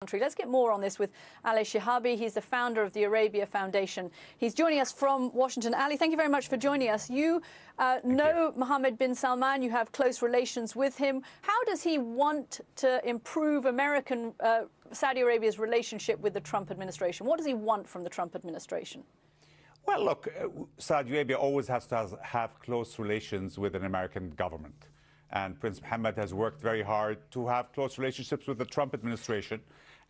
country. Let's get more on this with Ali Shihabi. He's the founder of the Arabia Foundation. He's joining us from Washington. Ali, thank you very much for joining us. You know Mohammed bin Salman. You have close relations with him. How does he want to improve Saudi Arabia's relationship with the Trump administration? What does he want from the Trump administration? Well, look, Saudi Arabia always has to have close relations with an American government. And Prince Mohammed has worked very hard to have close relationships with the Trump administration,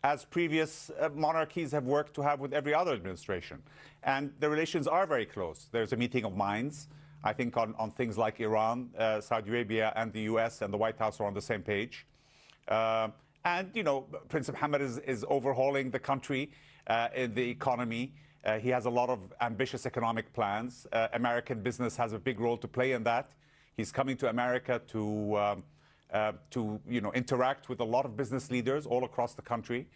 as previous monarchies have worked to have with every other administration. And the relations are very close. There's a meeting of minds. I think on things like Iran, Saudi Arabia and the US and the White House are on the same page. And, you know, Prince Mohammed is overhauling the country in the economy. He has a lot of ambitious economic plans. American business has a big role to play in that. He's coming to America to interact with a lot of business leaders all across the country.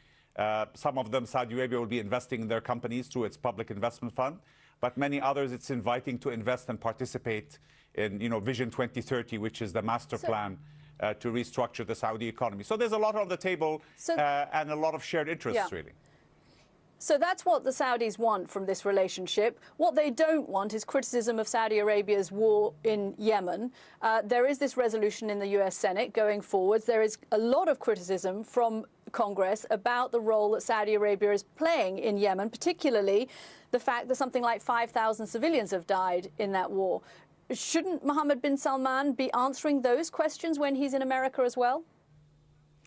Some of them, Saudi Arabia will be investing in their companies through its public investment fund, but many others it's inviting to invest and participate in, Vision 2030, which is the master plan to restructure the Saudi economy. So there's a lot on the table and a lot of shared interests, really. So that's what the Saudis want from this relationship. What they don't want is criticism of Saudi Arabia's war in Yemen. There is this resolution in the US Senate going forwards. There is a lot of criticism from Congress about the role that Saudi Arabia is playing in Yemen, particularly the fact that something like 5,000 civilians have died in that war. Shouldn't Mohammed bin Salman be answering those questions when he's in America as well?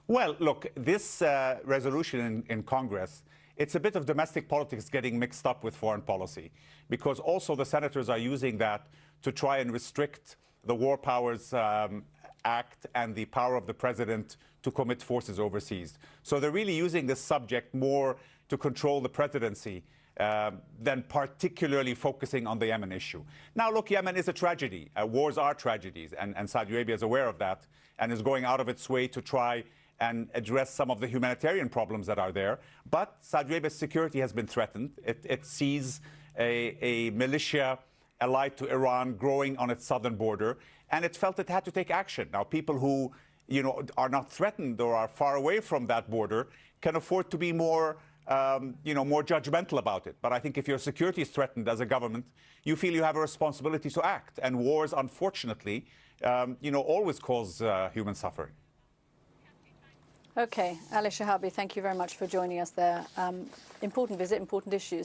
Well, look, this resolution in Congress, it's a bit of domestic politics getting mixed up with foreign policy, because also the senators are using that to try and restrict the War Powers Act and the power of the president to commit forces overseas. So they're really using this subject more to control the presidency than particularly focusing on the Yemen issue. Now, look, Yemen is a tragedy. Wars are tragedies, and Saudi Arabia is aware of that and is going out of its way to try and address some of the humanitarian problems that are there. But Saudi Arabia's security has been threatened. It sees a militia allied to Iran growing on its southern border, and it felt it had to take action. Now, people who are not threatened or are far away from that border can afford to be more more judgmental about it. But I think if your security is threatened as a government, you feel you have a responsibility to act. And wars, unfortunately, always cause human suffering. Okay, Ali Shihabi, thank you very much for joining us there. Important visit, important issues.